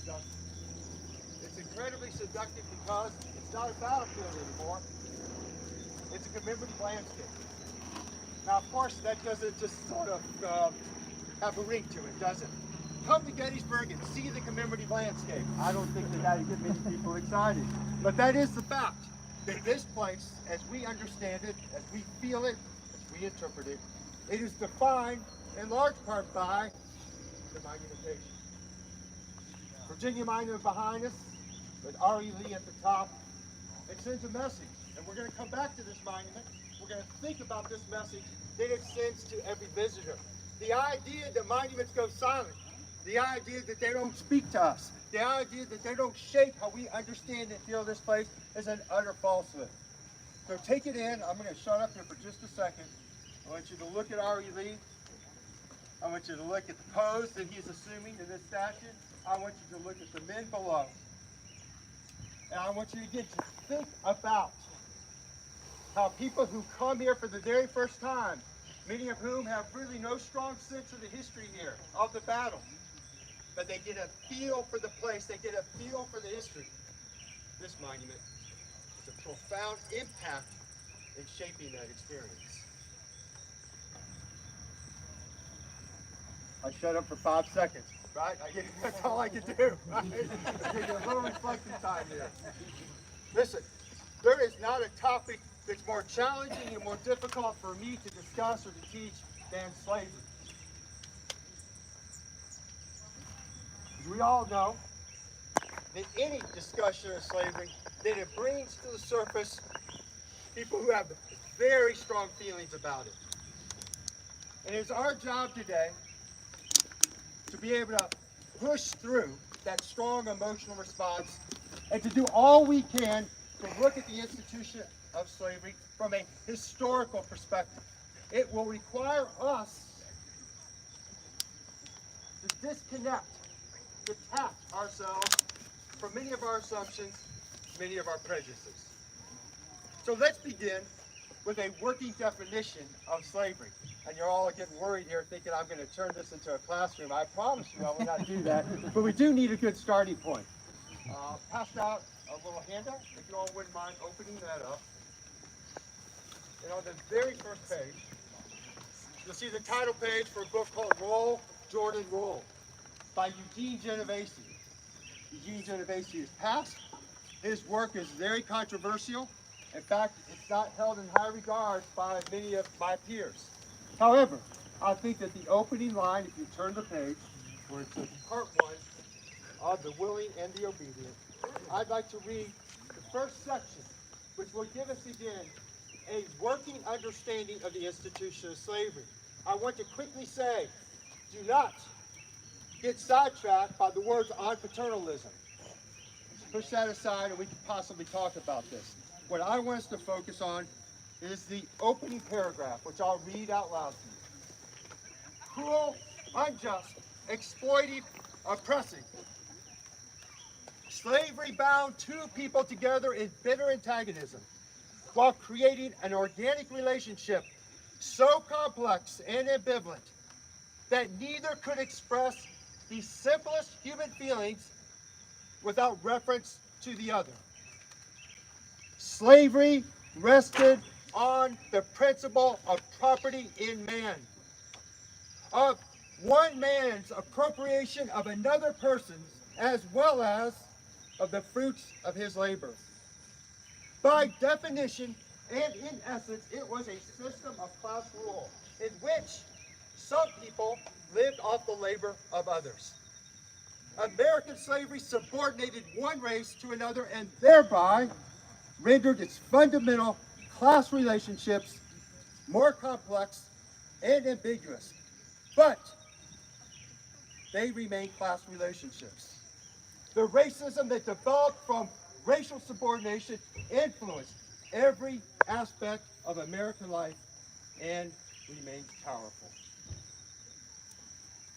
seductive. It's incredibly seductive because it's not a battlefield anymore. It's a commemorative landscape. Now, of course, that doesn't just sort of have a ring to it, does it? Come to Gettysburg and see the commemorative landscape. I don't think that would get many people excited. But that is the fact, that this place, as we understand it, as we feel it, as we interpret it, it is defined in large part by the monumentation. Virginia Monument behind us, with R.E. Lee at the top, it sends a message. And we're going to come back to this monument. We're going to think about this message that it sends to every visitor. The idea that monuments go silent, the idea that they don't speak to us, the idea that they don't shape how we understand and feel this place is an utter falsehood. So take it in. I'm going to shut up here for just a second. I want you to look at R.E. Lee. I want you to look at the pose that he's assuming in this statue. I want you to look at the men below. And I want you again to think about how people who come here for the very first time, many of whom have really no strong sense of the history here, of the battle, but they get a feel for the place, they get a feel for the history. This monument has a profound impact in shaping that experience. I shut up for 5 seconds, right? That's all I can do, right? I give you a little reflection time here. Listen, there is not a topic that's more challenging and more difficult for me to discuss or to teach than slavery. As we all know, that any discussion of slavery, that it brings to the surface people who have very strong feelings about it. And it's our job today to be able to push through that strong emotional response and to do all we can to look at the institution of slavery from a historical perspective. It will require us to disconnect, detach ourselves from many of our assumptions, many of our prejudices. So let's begin with a working definition of slavery. And you're all getting worried here thinking I'm going to turn this into a classroom. I promise you I will not do that. But we do need a good starting point. Passed out a little handout, if you all wouldn't mind opening that up. And on the very first page, you'll see the title page for a book called Roll, Jordan, Roll by Eugene Genovese. Eugene Genovese is passed. His work is very controversial. In fact, it's not held in high regard by many of my peers. However, I think that the opening line, if you turn the page, where it says part 1 of the willing and the obedient, I'd like to read the first section, which will give us again a working understanding of the institution of slavery. I want to quickly say, do not get sidetracked by the words on paternalism. Push that aside and we can possibly talk about this. What I want us to focus on is the opening paragraph, which I'll read out loud to you. Cruel, unjust, exploitive, oppressive. Slavery bound two people together in bitter antagonism while creating an organic relationship so complex and ambivalent that neither could express the simplest human feelings without reference to the other. Slavery rested on the principle of property in man, of one man's appropriation of another person's as well as of the fruits of his labor. By definition and in essence, it was a system of class rule in which some people lived off the labor of others. American slavery subordinated one race to another and thereby rendered its fundamental class relationships more complex and ambiguous, but they remain class relationships. The racism that developed from racial subordination influenced every aspect of American life and remains powerful.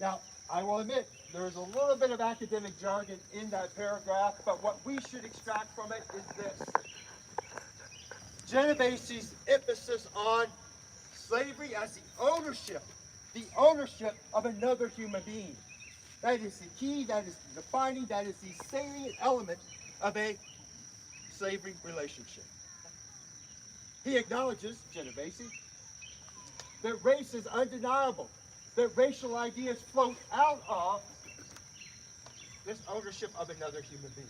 Now, I will admit, there's a little bit of academic jargon in that paragraph, but what we should extract from it is this. Genovese's emphasis on slavery as the ownership of another human being. That is the key, that is the defining, that is the salient element of a slavery relationship. He acknowledges, Genovese, that race is undeniable, that racial ideas float out of this ownership of another human being.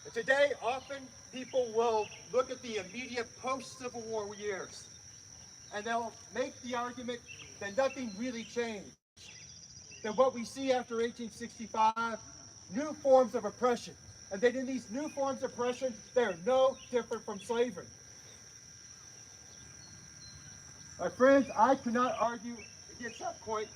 And today, often people will look at the immediate post-Civil War years, and they'll make the argument that nothing really changed. That what we see after 1865, new forms of oppression, and that in these new forms of oppression, they are no different from slavery. My friends, I cannot argue against that point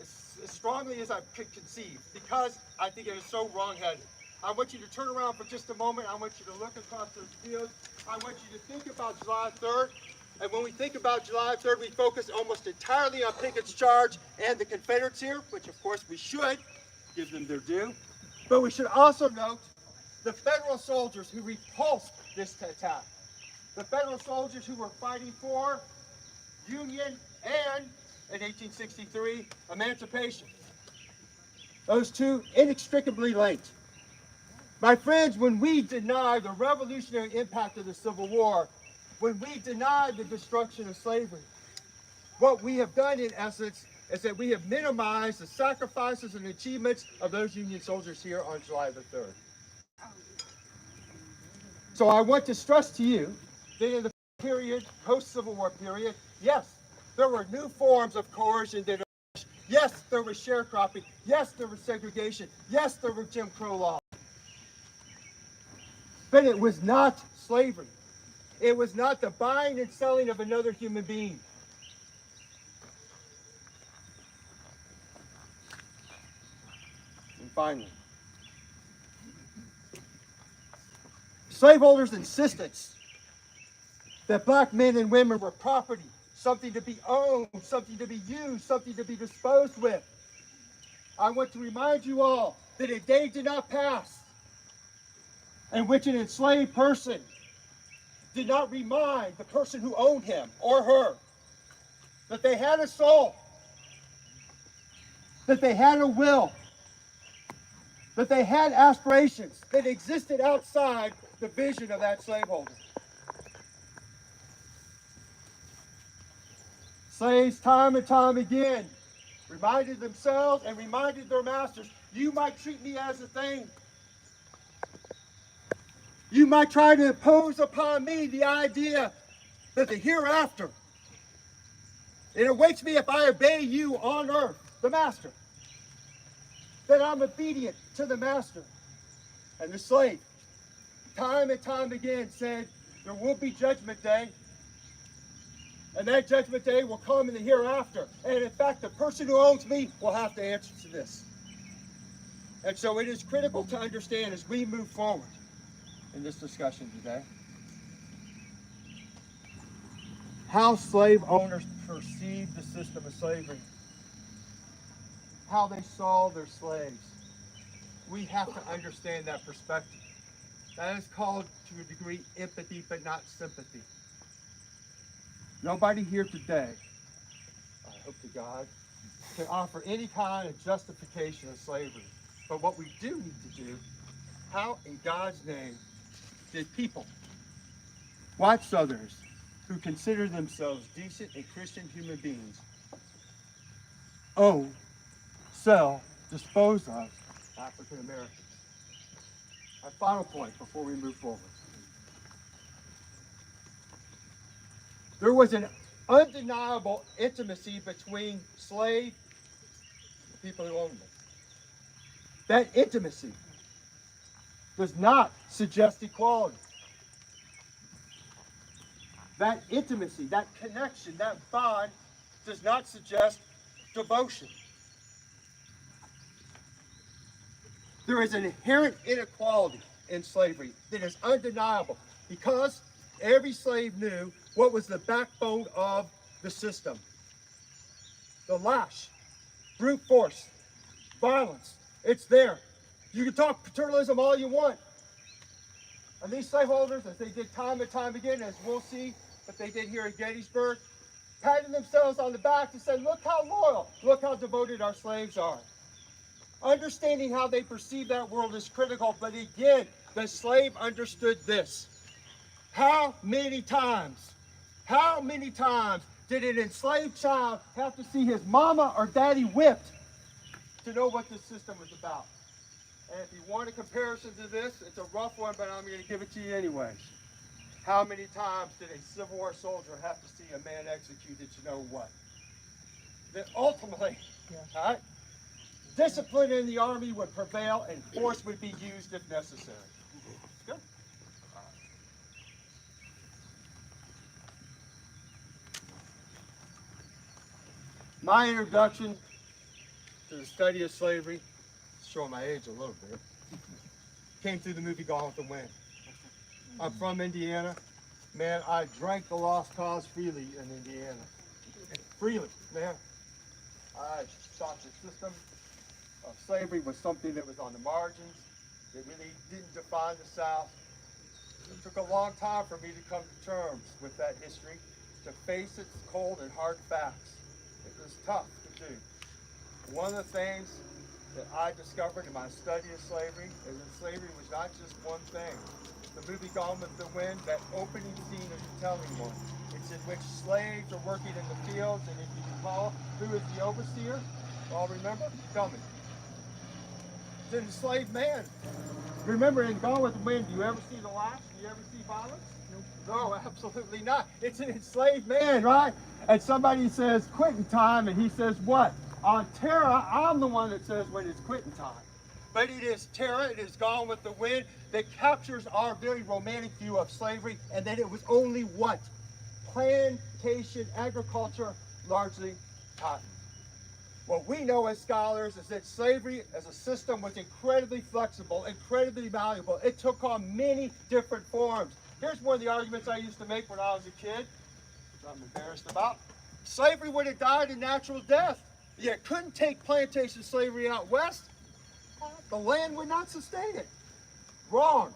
as strongly as I could conceive, because I think it is so wrong-headed. I want you to turn around for just a moment. I want you to look across those fields. I want you to think about July 3rd. And when we think about July 3rd, we focus almost entirely on Pickett's charge and the Confederates here, which of course we should give them their due. But we should also note the Federal soldiers who repulsed this attack. The Federal soldiers who were fighting for Union and, in 1863, emancipation. Those two inextricably linked. My friends, when we deny the revolutionary impact of the Civil War, when we deny the destruction of slavery, what we have done in essence is that we have minimized the sacrifices and achievements of those Union soldiers here on July the 3rd. So I want to stress to you that in the period, post-Civil War period, yes, there were new forms of coercion that emerged. Yes, there was sharecropping. Yes, there was segregation. Yes, there were Jim Crow laws. But it was not slavery. It was not the buying and selling of another human being. And finally, slaveholders' insistence that black men and women were property, something to be owned, something to be used, something to be disposed with. I want to remind you all that a day did not pass in which an enslaved person did not remind the person who owned him or her that they had a soul, that they had a will, that they had aspirations that existed outside the vision of that slaveholder. Slaves, time and time again, reminded themselves and reminded their masters, you might treat me as a thing. You might try to impose upon me the idea that the hereafter, it awaits me if I obey you on earth, the master, that I'm obedient to the master. And the slave, time and time again, said, there will be judgment day, and that judgment day will come in the hereafter. And in fact, the person who owns me will have to answer to this. And so it is critical to understand as we move forward in this discussion today, how slave owners perceived the system of slavery, how they saw their slaves. We have to understand that perspective. That is called, to a degree, empathy, but not sympathy. Nobody here today, I hope to God, can offer any kind of justification of slavery. But what we do need to do, how in God's name did people, white Southerners, who consider themselves decent and Christian human beings, own, sell, dispose of African Americans? My final point before we move forward. There was an undeniable intimacy between slave and the people who owned them. That intimacy does not suggest equality. That intimacy, that connection, that bond does not suggest devotion. There is an inherent inequality in slavery that is undeniable because every slave knew what was the backbone of the system. The lash, brute force, violence, it's there. You can talk paternalism all you want. And these slaveholders, as they did time and time again, as we'll see that they did here at Gettysburg, patting themselves on the back to say, look how loyal, look how devoted our slaves are. Understanding how they perceive that world is critical, but again, the slave understood this. How many times did an enslaved child have to see his mama or daddy whipped to know what this system was about? And if you want a comparison to this, it's a rough one, but I'm going to give it to you anyways. How many times did a Civil War soldier have to see a man executed to know what? That ultimately, all right, discipline in the army would prevail and force would be used if necessary. Good? All right. My introduction to the study of slavery, showing my age a little bit, came through the movie Gone with the Wind. I'm from Indiana. Man, I drank the Lost Cause freely in Indiana. Freely, man. I thought the system of slavery was something that was on the margins. It really didn't define the South. It took a long time for me to come to terms with that history, to face its cold and hard facts. It was tough to do. One of the things that I discovered in my study of slavery is that slavery was not just one thing. The movie Gone with the Wind, that opening scene is a telling one. It's in which slaves are working in the fields, and if you recall, who is the overseer? All remember? Tell me. It's an enslaved man. Remember in Gone with the Wind, do you ever see the lash? Do you ever see violence? No, absolutely not. It's an enslaved man, right? And somebody says quitting time, and he says what? On Terra, I'm the one that says when it's quitting time. But it is Terra, it is Gone with the Wind, that captures our very romantic view of slavery, and that it was only what? Plantation agriculture, largely cotton. What we know as scholars is that slavery as a system was incredibly flexible, incredibly malleable. It took on many different forms. Here's one of the arguments I used to make when I was a kid, which I'm embarrassed about. Slavery would have died a natural death. You couldn't take plantation slavery out west. The land would not sustain it. Wrong.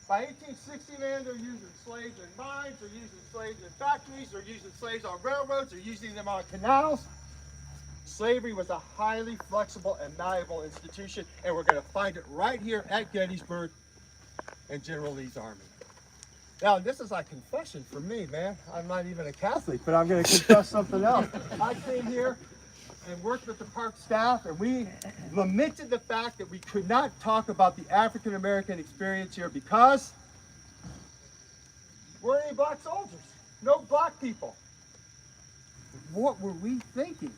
By 1860, man, they're using slaves in mines, they're using slaves in factories, they're using slaves on railroads, they're using them on canals. Slavery was a highly flexible and malleable institution, and we're going to find it right here at Gettysburg in General Lee's army. Now, this is like confession for me, man. I'm not even a Catholic, but I'm going to confess something else. I came here and worked with the park staff, and we lamented the fact that we could not talk about the African-American experience here because there weren't any black soldiers, no black people. What were we thinking?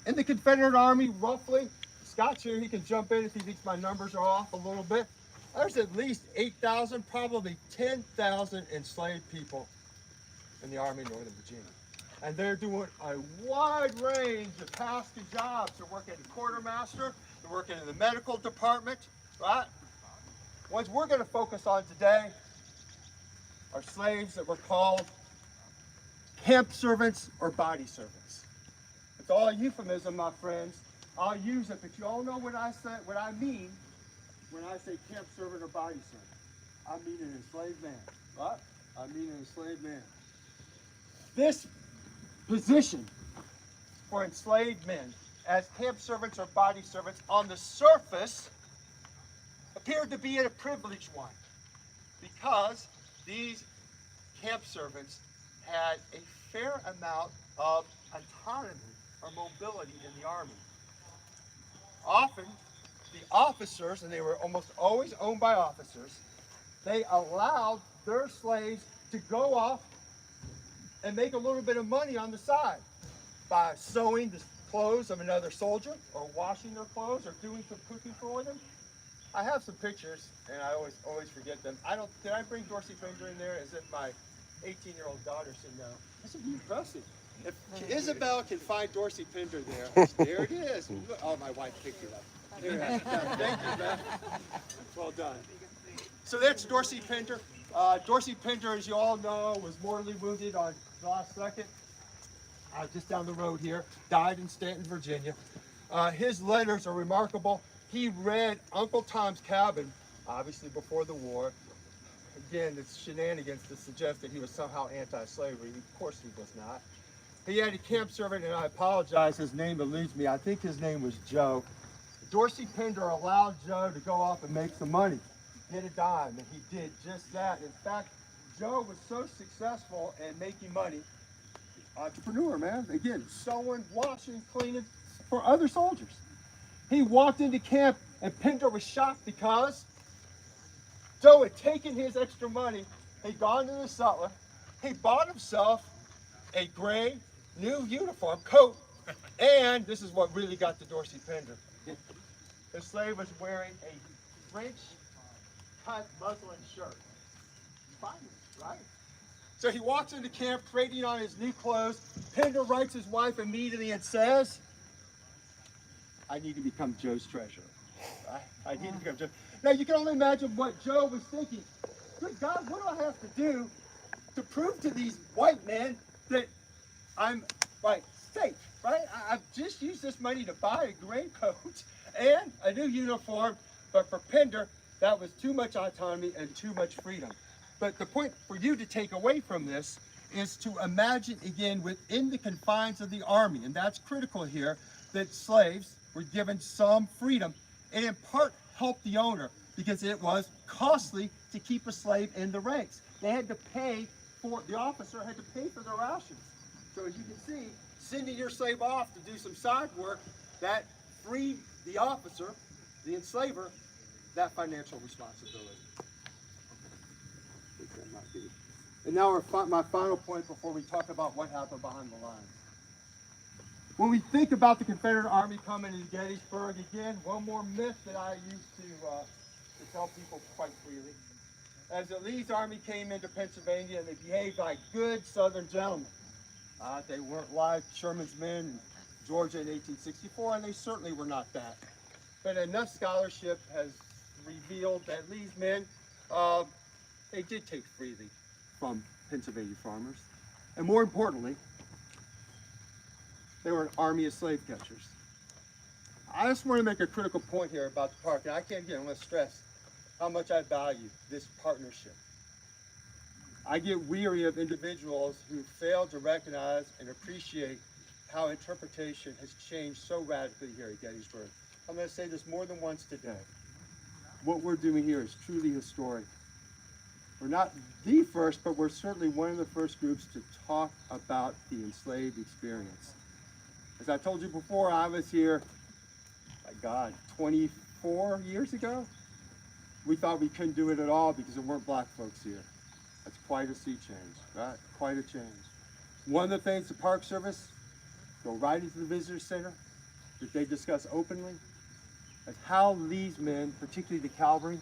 In the Confederate Army, roughly, Scott's here, he can jump in if he thinks my numbers are off a little bit. There's at least 8,000, probably 10,000 enslaved people in the Army of Northern Virginia. And they're doing a wide range of tasks and jobs. They're working as a quartermaster, they're working in the medical department, right? Ones we're going to focus on today are slaves that were called camp servants or body servants. It's all a euphemism, my friends. I'll use it, but you all know what I mean when I say camp servant or body servant. I mean an enslaved man, right? I mean an enslaved man. This position for enslaved men as camp servants or body servants on the surface appeared to be a privileged one because these camp servants had a fair amount of autonomy or mobility in the army. Often, the officers, and they were almost always owned by officers, they allowed their slaves to go off and make a little bit of money on the side by sewing the clothes of another soldier or washing their clothes or doing some cooking for them. I have some pictures, and I always forget them. Did I bring Dorsey Pender in there? Is it my 18-year-old daughter said no? This is impressive. If Isabel can find Dorsey Pender there it is. Oh, my wife picked it up. There it is. Thank you, man. Well done. So that's Dorsey Pender. Dorsey Pender, as you all know, was mortally wounded on July 2nd, just down the road here, died in Stanton, Virginia. His letters are remarkable. He read Uncle Tom's Cabin, obviously before the war. Again, it's shenanigans to suggest that he was somehow anti-slavery. Of course he was not. He had a camp servant, and I apologize, his name eludes me. I think his name was Joe. Dorsey Pender allowed Joe to go off and make some money, get a dime, and he did just that. In fact, Joe was so successful in making money, entrepreneur, man. Again, sewing, washing, cleaning for other soldiers. He walked into camp, and Pender was shocked because Joe had taken his extra money, he'd gone to the sutler, he bought himself a gray new uniform coat, and this is what really got to Dorsey Pender. The slave was wearing a French cut muslin shirt. Fine, right? So he walks into camp trading on his new clothes. Pender writes his wife immediately and says, I need to become Joe's treasurer. I need to become Joe. Now you can only imagine what Joe was thinking. Good God, what do I have to do to prove to these white men that I'm safe, right? I've just used this money to buy a gray coat and a new uniform, but for Pender, that was too much autonomy and too much freedom. But the point for you to take away from this is to imagine, again, within the confines of the army, and that's critical here, that slaves were given some freedom, and in part helped the owner, because it was costly to keep a slave in the ranks. They had to pay for, the officer had to pay for their rations. So as you can see, sending your slave off to do some side work, that freed the officer, the enslaver, that financial responsibility. I think that might be. And now my final point before we talk about what happened behind the lines. When we think about the Confederate Army coming into Gettysburg, again, one more myth that I used to tell people quite freely. As the Lee's army came into Pennsylvania, they behaved like good Southern gentlemen. They weren't like Sherman's men in Georgia in 1864, and they certainly were not that. But enough scholarship has revealed that Lee's men, they did take freely from Pennsylvania farmers. And more importantly, they were an army of slave catchers. I just want to make a critical point here about the park, and I can't, again, I want to stress how much I value this partnership. I get weary of individuals who fail to recognize and appreciate how interpretation has changed so radically here at Gettysburg. I'm going to say this more than once today. What we're doing here is truly historic. We're not the first, but we're certainly one of the first groups to talk about the enslaved experience. As I told you before, I was here, my God, 24 years ago. We thought we couldn't do it at all because there weren't black folks here. That's quite a sea change, right? Quite a change. One of the things the Park Service go right into the visitor center that they discuss openly is how these men, particularly the cavalry,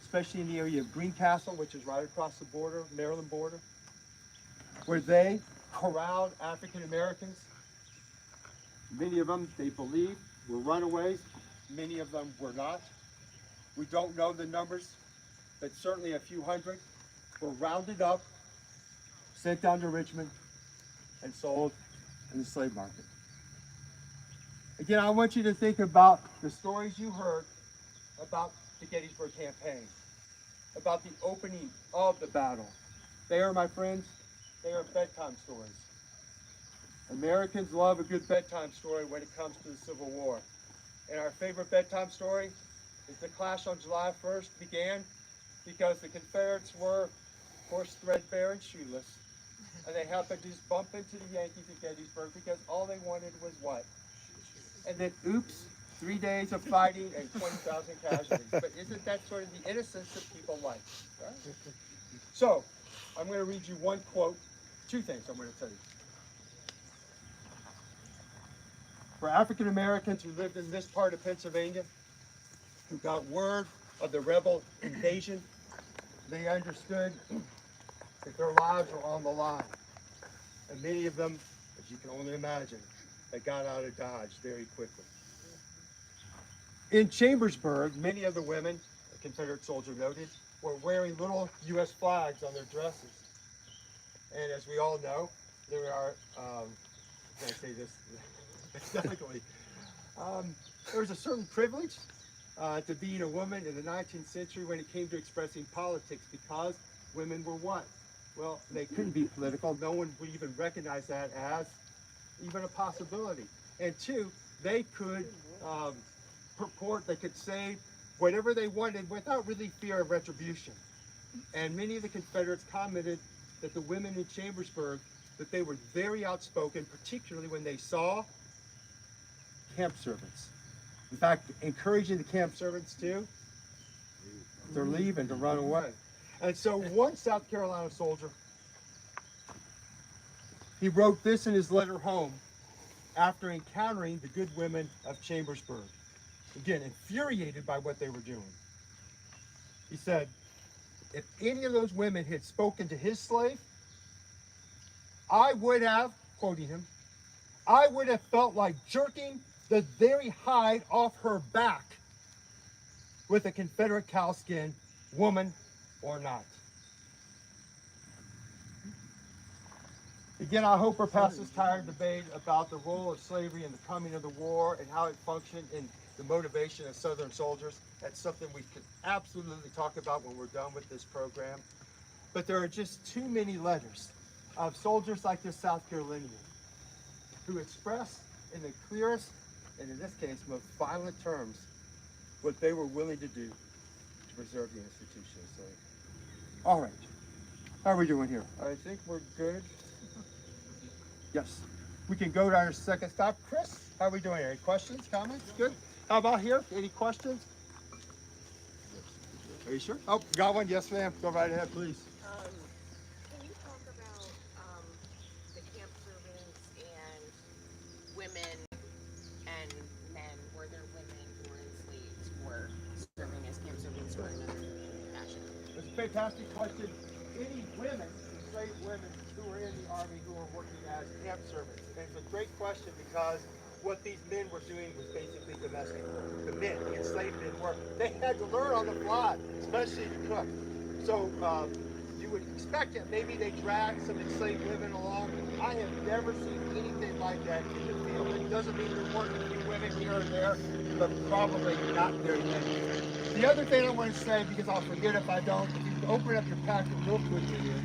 especially in the area of Greencastle, which is right across the border, Maryland border, where they corralled African Americans. Many of them, they believe, were runaways. Many of them were not. We don't know the numbers, but certainly a few hundred were rounded up, sent down to Richmond, and sold in the slave market. Again, I want you to think about the stories you heard about the Gettysburg campaign, about the opening of the battle. They are, my friends, they are bedtime stories. Americans love a good bedtime story when it comes to the Civil War. And our favorite bedtime story is the clash on July 1st began because the Confederates were, of course, threadbare and shoeless. And they happened to just bump into the Yankees at Gettysburg because all they wanted was what? And then, oops, 3 days of fighting and 20,000 casualties. But isn't that sort of the innocence that people like? Right? So, I'm going to read you one quote, two things I'm going to tell you. For African Americans who lived in this part of Pennsylvania, who got word of the rebel invasion, they understood that their lives were on the line. And many of them, as you can only imagine, they got out of Dodge very quickly. In Chambersburg, many of the women, a Confederate soldier noted, were wearing little U.S. flags on their dresses. And as we all know, there are, can I say this aesthetically, there was a certain privilege to being a woman in the 19th century when it came to expressing politics, because women were what? Well, they couldn't be political. No one would even recognize that as even a possibility. And two, they could they could say whatever they wanted without really fear of retribution. And many of the Confederates commented that the women in Chambersburg, that they were very outspoken, particularly when they saw camp servants. In fact, encouraging the camp servants to leave and to run away. And so one South Carolina soldier, he wrote this in his letter home after encountering the good women of Chambersburg. Again, infuriated by what they were doing. He said, if any of those women had spoken to his slave, I would have, quoting him, I would have felt like jerking the very hide off her back with a Confederate cowskin, woman or not. Again, I hope we're past this tired debate about the role of slavery in the coming of the war and how it functioned in the motivation of Southern soldiers. That's something we could absolutely talk about when we're done with this program. But there are just too many letters of soldiers like this South Carolinian who express in the clearest, and in this case, most violent terms, what they were willing to do to preserve the institution of slavery. All right. How are we doing here? I think we're good. Yes. We can go to our second stop. Chris, how are we doing? Any questions, comments? Good. How about here? Any questions? Are you sure? Oh, got one? Yes, ma'am. Go right ahead, please. Can you talk about the camp servants and women and men? Were there women who were enslaved or serving as camp servants or another fashion? That's a fantastic question. Any women, enslaved women who were in the Army who were working as camp servants? And it's a great question because what these men were doing was basically domestic work. The men, the enslaved men were, they had to learn on the fly, especially to cook. So you would expect that maybe they dragged some enslaved women along. I have never seen anything like that in the field. It doesn't mean there weren't a few women here and there, but probably not very many. The other thing I want to say, because I'll forget if I don't, if you open up your packet real quickly here,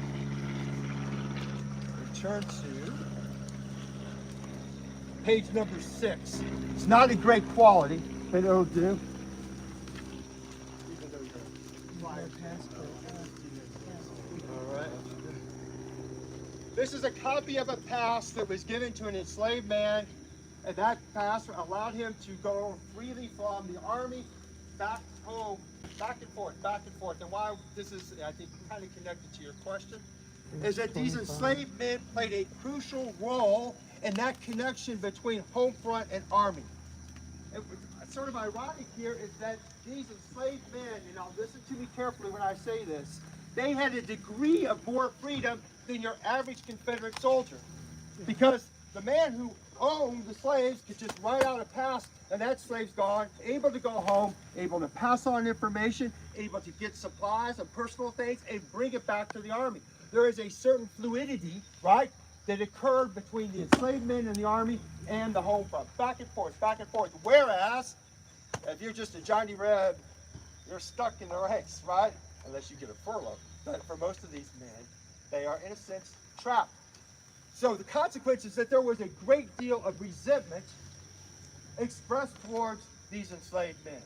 return to page number 6. It's not a great quality, but it'll do. All right. This is a copy of a pass that was given to an enslaved man, and that pass allowed him to go freely from the Army back home, back and forth, back and forth. And why this is, I think, kind of connected to your question, is that these enslaved men played a crucial role in that connection between home front and Army. What's sort of ironic here is that these enslaved men, and now listen to me carefully when I say this, they had a degree of more freedom than your average Confederate soldier. Because the man who owned the slaves could just write out a pass and that slave's gone, able to go home, able to pass on information, able to get supplies and personal things and bring it back to the Army. There is a certain fluidity, right, that occurred between the enslaved men in the Army and the home front. Back and forth, back and forth. Whereas, if you're just a Johnny Red, you're stuck in the ranks, right? Unless you get a furlough. But for most of these men, they are, in a sense, trapped. So the consequence is that there was a great deal of resentment expressed towards these enslaved men.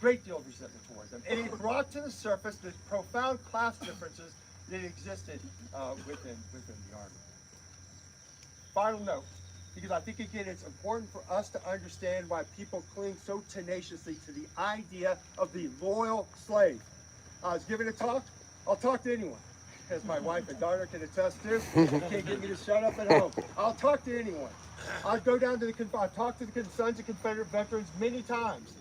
Great deal of resentment towards them. And it brought to the surface the profound class differences that existed within the Army. Final note, because I think, again, it's important for us to understand why people cling so tenaciously to the idea of the loyal slave. I was giving a talk. I'll talk to anyone, as my wife and daughter can attest to. You can't get me to shut up at home. I'll talk to anyone. I'll go down to I've talked to the Sons of Confederate Veterans many times.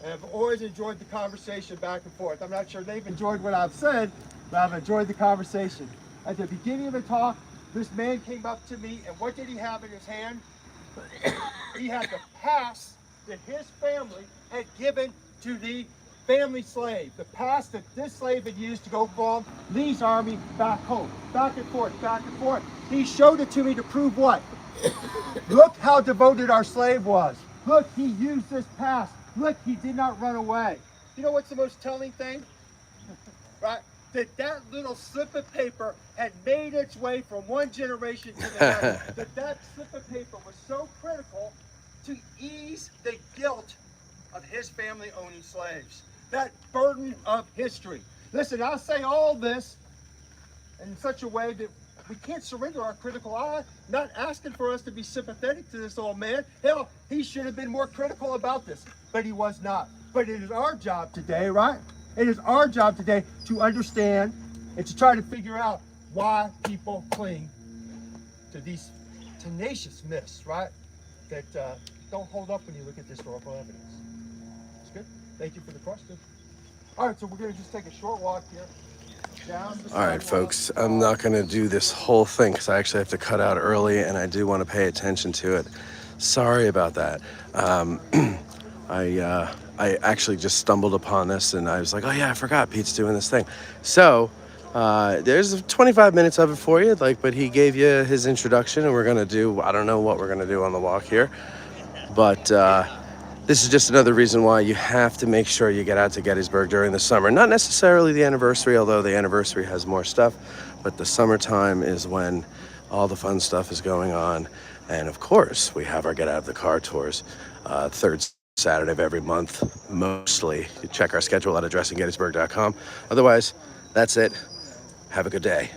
And I've always enjoyed the conversation back and forth. I'm not sure they've enjoyed what I've said, but I've enjoyed the conversation. At the beginning of the talk, this man came up to me, and what did he have in his hand? He had the pass that his family had given to the family slave. The pass that this slave had used to go from Lee's army back home. Back and forth, back and forth. He showed it to me to prove what? Look how devoted our slave was. Look, he used this pass. Look, he did not run away. You know what's the most telling thing? Right? that little slip of paper had made its way from one generation to the next, that slip of paper was so critical to ease the guilt of his family owning slaves, that burden of history. Listen, I say all this in such a way that we can't surrender our critical eye, not asking for us to be sympathetic to this old man. Hell, he should have been more critical about this, but he was not. But it is our job today, right? It is our job today to understand and to try to figure out why people cling to these tenacious myths, right? That don't hold up when you look at the historical evidence. That's good. Thank you for the question. All right, so we're going to just take a short walk here. All right, folks, I'm not going to do this whole thing because I actually have to cut out early and I do want to pay attention to it. Sorry about that. I actually just stumbled upon this and I was like, oh yeah, I forgot Pete's doing this thing. So there's 25 minutes of it for you, but he gave you his introduction and we're going to do, I don't know what we're going to do on the walk here, but this is just another reason why you have to make sure you get out to Gettysburg during the summer. Not necessarily the anniversary, although the anniversary has more stuff, but the summertime is when all the fun stuff is going on. And of course, we have our Get Out of the Car tours, third Saturday of every month, mostly. You check our schedule at addressinggettysburg.com. Otherwise, that's it. Have a good day.